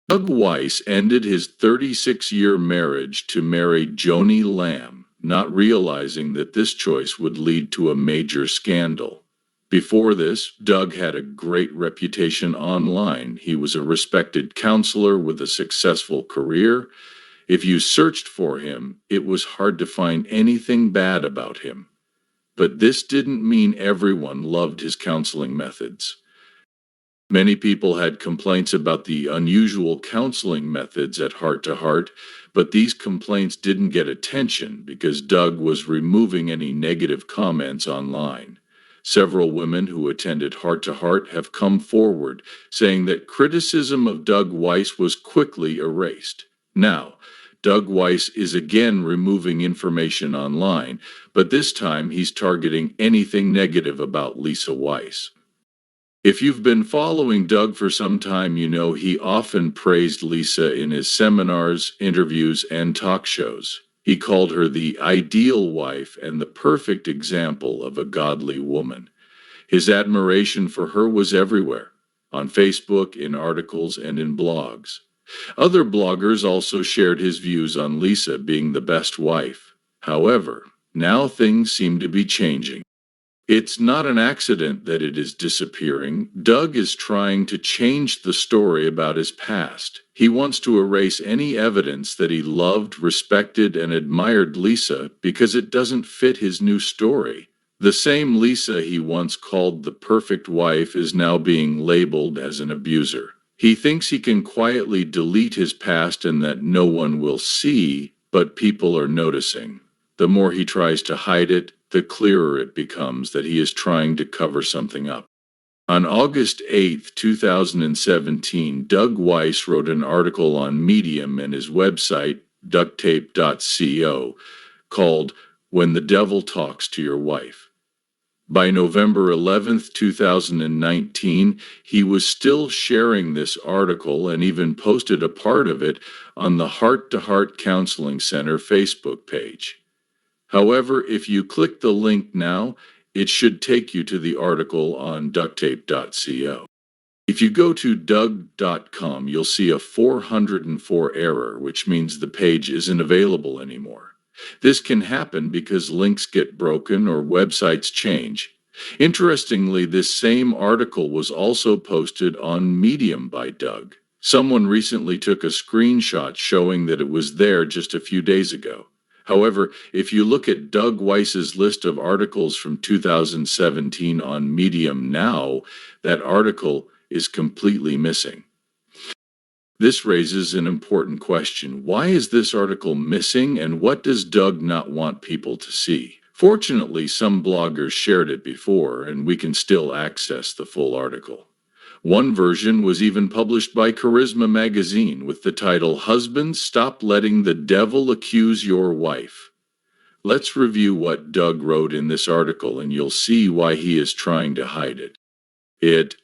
Doug Weiss ended his 36-year marriage to marry Joni Lamb, not realizing that this choice would lead to a major scandal. Before this, Doug had a great reputation online. He was a respected counselor with a successful career. If you searched for him, it was hard to find anything bad about him. But this didn't mean everyone loved his counseling methods. Many people had complaints about the unusual counseling methods at Heart to Heart, but these complaints didn't get attention because Doug was removing any negative comments online. Several women who attended Heart to Heart have come forward saying that criticism of Doug Weiss was quickly erased. Now, Doug Weiss is again removing information online, but this time he's targeting anything negative about Lisa Weiss. If you've been following Doug for some time, you know he often praised Lisa in his seminars, interviews, and talk shows. He called her the ideal wife and the perfect example of a godly woman. His admiration for her was everywhere, on Facebook, in articles, and in blogs. Other bloggers also shared his views on Lisa being the best wife. However, now things seem to be changing. It's not an accident that it is disappearing. Doug is trying to change the story about his past. He wants to erase any evidence that he loved, respected, and admired Lisa because it doesn't fit his new story. The same Lisa he once called the perfect wife is now being labeled as an abuser. He thinks he can quietly delete his past and that no one will see, but people are noticing. The more he tries to hide it, the clearer it becomes that he is trying to cover something up. On August 8, 2017, Doug Weiss wrote an article on Medium and his website, ducktape.co, called When the Devil Talks to Your Wife. By November 11, 2019, he was still sharing this article and even posted a part of it on the Heart to Heart Counseling Center Facebook page. However, if you click the link now, it should take you to the article on ducktape.co. If you go to doug.com, you'll see a 404 error, which means the page isn't available anymore. This can happen because links get broken or websites change. Interestingly, this same article was also posted on Medium by Doug. Someone recently took a screenshot showing that it was there just a few days ago. However, if you look at Doug Weiss's list of articles from 2017 on Medium now, that article is completely missing. This raises an important question. Why is this article missing, and what does Doug not want people to see? Fortunately, some bloggers shared it before, and we can still access the full article. One version was even published by Charisma magazine with the title, Husbands, Stop Letting the Devil Accuse Your Wife. Let's review what Doug wrote in this article and you'll see why he is trying to hide it.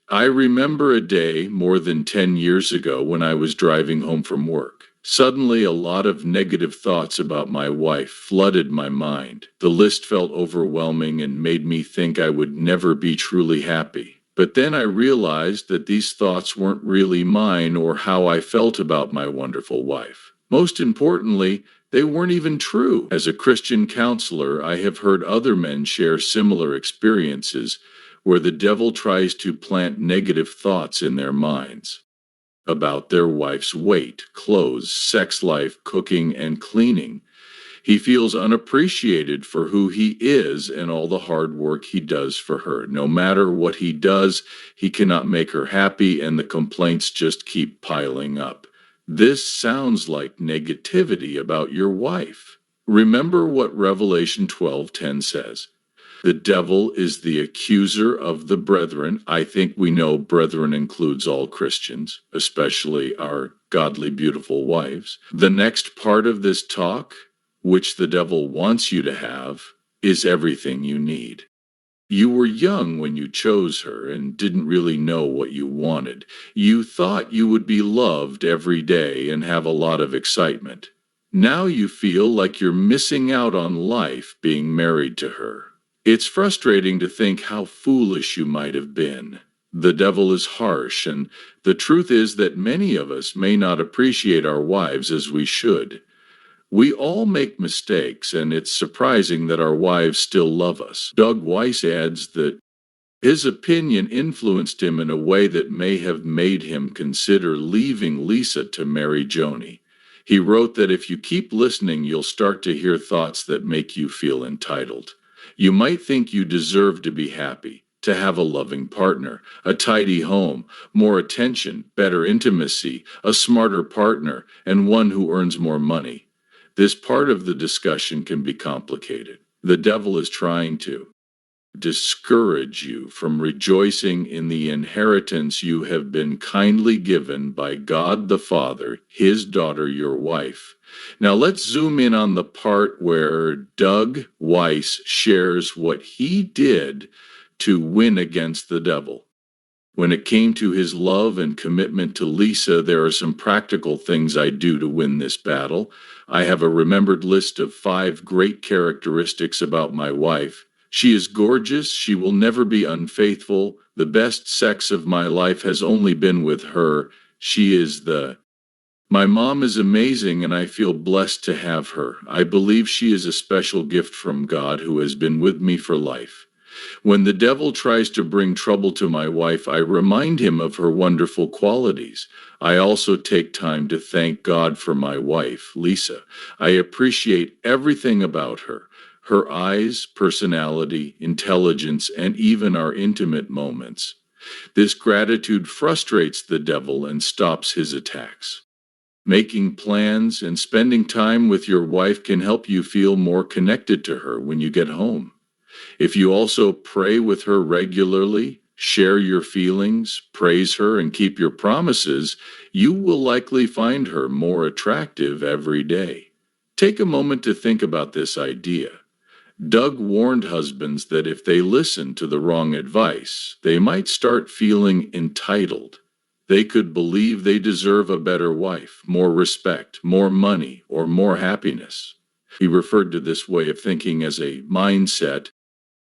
I remember a day more than 10 years ago when I was driving home from work. Suddenly, a lot of negative thoughts about my wife flooded my mind. The list felt overwhelming and made me think I would never be truly happy. But then I realized that these thoughts weren't really mine or how I felt about my wonderful wife. Most importantly, they weren't even true. As a Christian counselor, I have heard other men share similar experiences where the devil tries to plant negative thoughts in their minds about their wife's weight, clothes, sex life, cooking, and cleaning. He feels unappreciated for who he is and all the hard work he does for her. No matter what he does, he cannot make her happy, and the complaints just keep piling up. This sounds like negativity about your wife. Remember what Revelation 12:10 says. The devil is the accuser of the brethren. I think we know brethren includes all Christians, especially our godly, beautiful wives. The next part of this talk, which the devil wants you to have, is everything you need. You were young when you chose her and didn't really know what you wanted. You thought you would be loved every day and have a lot of excitement. Now you feel like you're missing out on life being married to her. It's frustrating to think how foolish you might have been. The devil is harsh, and the truth is that many of us may not appreciate our wives as we should. We all make mistakes, and it's surprising that our wives still love us. Doug Weiss adds that his opinion influenced him in a way that may have made him consider leaving Lisa to marry Joni. He wrote that if you keep listening, you'll start to hear thoughts that make you feel entitled. You might think you deserve to be happy, to have a loving partner, a tidy home, more attention, better intimacy, a smarter partner, and one who earns more money. This part of the discussion can be complicated. The devil is trying to discourage you from rejoicing in the inheritance you have been kindly given by God the Father, his daughter, your wife. Now let's zoom in on the part where Doug Weiss shares what he did to win against the devil. When it came to his love and commitment to Lisa, there are some practical things I do to win this battle. I have a remembered list of 5 great characteristics about my wife. She is gorgeous. She will never be unfaithful. The best sex of my life has only been with her. She is the... My mom is amazing, and I feel blessed to have her. I believe she is a special gift from God who has been with me for life. When the devil tries to bring trouble to my wife, I remind him of her wonderful qualities. I also take time to thank God for my wife, Lisa. I appreciate everything about her. Her eyes, personality, intelligence, and even our intimate moments. This gratitude frustrates the devil and stops his attacks. Making plans and spending time with your wife can help you feel more connected to her when you get home. If you also pray with her regularly, share your feelings, praise her, and keep your promises, you will likely find her more attractive every day. Take a moment to think about this idea. Doug warned husbands that if they listen to the wrong advice, they might start feeling entitled. They could believe they deserve a better wife, more respect, more money, or more happiness. He referred to this way of thinking as a mindset.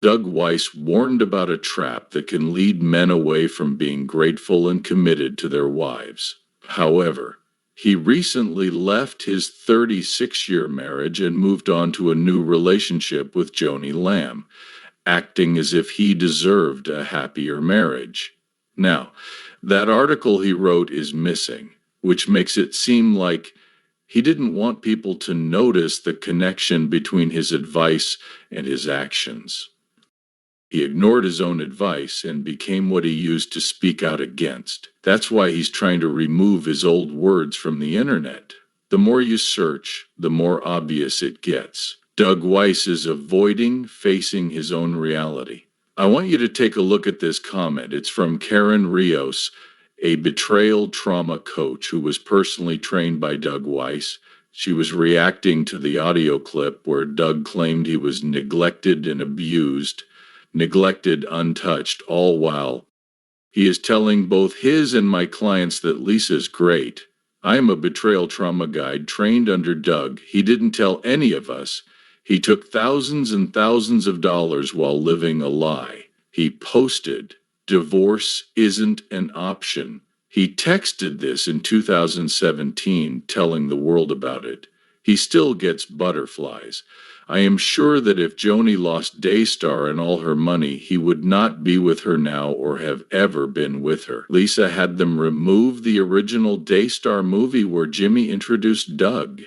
Doug Weiss warned about a trap that can lead men away from being grateful and committed to their wives. However, he recently left his 36-year marriage and moved on to a new relationship with Joni Lamb, acting as if he deserved a happier marriage. Now, that article he wrote is missing, which makes it seem like he didn't want people to notice the connection between his advice and his actions. He ignored his own advice and became what he used to speak out against. That's why he's trying to remove his old words from the internet. The more you search, the more obvious it gets. Doug Weiss is avoiding facing his own reality. I want you to take a look at this comment. It's from Karen Rios, a betrayal trauma coach who was personally trained by Doug Weiss. She was reacting to the audio clip where Doug claimed he was neglected and abused, neglected, untouched, all while he is telling both his and my clients that Lisa's great. I am a betrayal trauma guide trained under Doug. He didn't tell any of us. He took thousands and thousands of dollars while living a lie. He posted, "Divorce isn't an option." He texted this in 2017, telling the world about it. He still gets butterflies. I am sure that if Joni lost Daystar and all her money, he would not be with her now or have ever been with her. Lisa had them remove the original Daystar movie where Jimmy introduced Doug.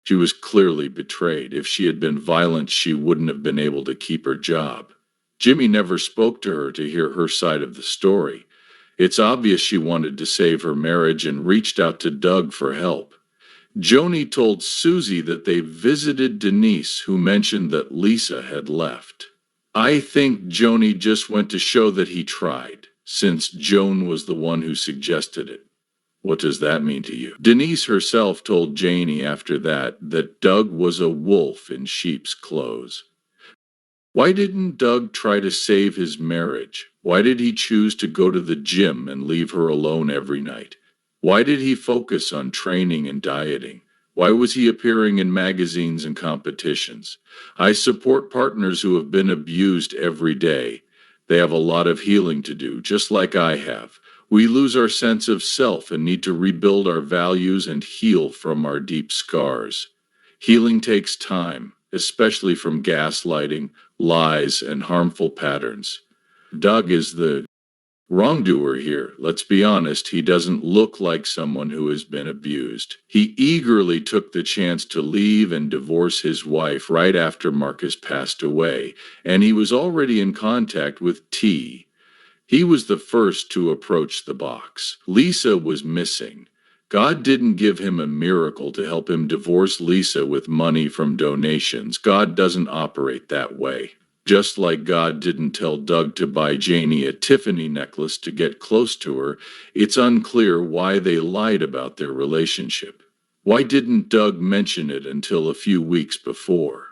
She was clearly betrayed. If she had been violent, she wouldn't have been able to keep her job. Jimmy never spoke to her to hear her side of the story. It's obvious she wanted to save her marriage and reached out to Doug for help. Joni told Susie that they visited Denise, who mentioned that Lisa had left. I think Joni just went to show that he tried, since Joan was the one who suggested it. What does that mean to you? Denise herself told Janie after that Doug was a wolf in sheep's clothes. Why didn't Doug try to save his marriage? Why did he choose to go to the gym and leave her alone every night? Why did he focus on training and dieting? Why was he appearing in magazines and competitions? I support partners who have been abused every day. They have a lot of healing to do, just like I have. We lose our sense of self and need to rebuild our values and heal from our deep scars. Healing takes time, especially from gaslighting, lies, and harmful patterns. Doug is the wrongdoer here. Let's be honest, he doesn't look like someone who has been abused. He eagerly took the chance to leave and divorce his wife right after Marcus passed away, and he was already in contact with T. He was the first to approach the box. Lisa was missing. God didn't give him a miracle to help him divorce Lisa with money from donations. God doesn't operate that way. Just like God didn't tell Doug to buy Janie a Tiffany necklace to get close to her, it's unclear why they lied about their relationship. Why didn't Doug mention it until a few weeks before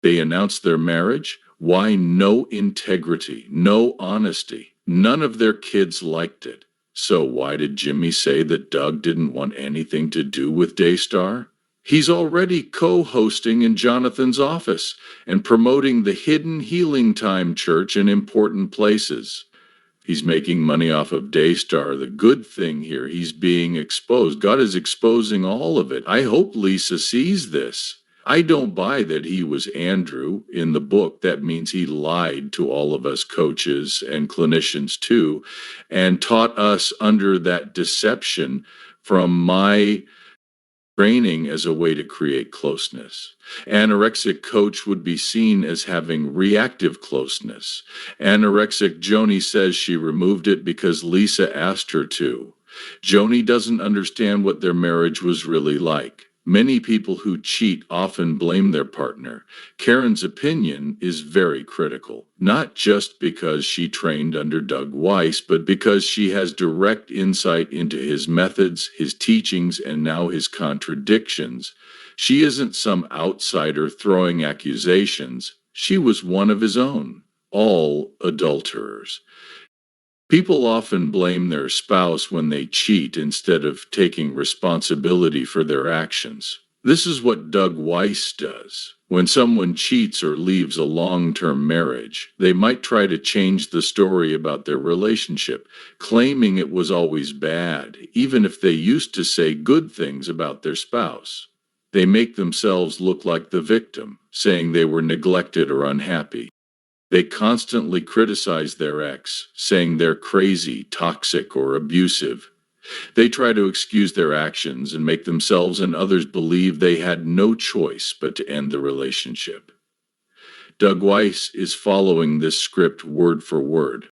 they announced their marriage? Why no integrity, no honesty? None of their kids liked it. So why did Jimmy say that Doug didn't want anything to do with Daystar? He's already co-hosting in Jonathan's office and promoting the Hidden Healing Time Church in important places. He's making money off of Daystar. The good thing here, he's being exposed. God is exposing all of it. I hope Lisa sees this. I don't buy that he was Andrew in the book. That means he lied to all of us coaches and clinicians too, and taught us under that deception from my training as a way to create closeness. Anorexic coach would be seen as having reactive closeness. Anorexic Joni says she removed it because Lisa asked her to. Joni doesn't understand what their marriage was really like. Many people who cheat often blame their partner. Karen's opinion is very critical, not just because she trained under Doug Weiss, but because she has direct insight into his methods, his teachings, and now his contradictions. She isn't some outsider throwing accusations. She was one of his own. All adulterers. People often blame their spouse when they cheat instead of taking responsibility for their actions. This is what Doug Weiss does. When someone cheats or leaves a long-term marriage, they might try to change the story about their relationship, claiming it was always bad, even if they used to say good things about their spouse. They make themselves look like the victim, saying they were neglected or unhappy. They constantly criticize their ex, saying they're crazy, toxic, or abusive. They try to excuse their actions and make themselves and others believe they had no choice but to end the relationship. Doug Weiss is following this script word for word.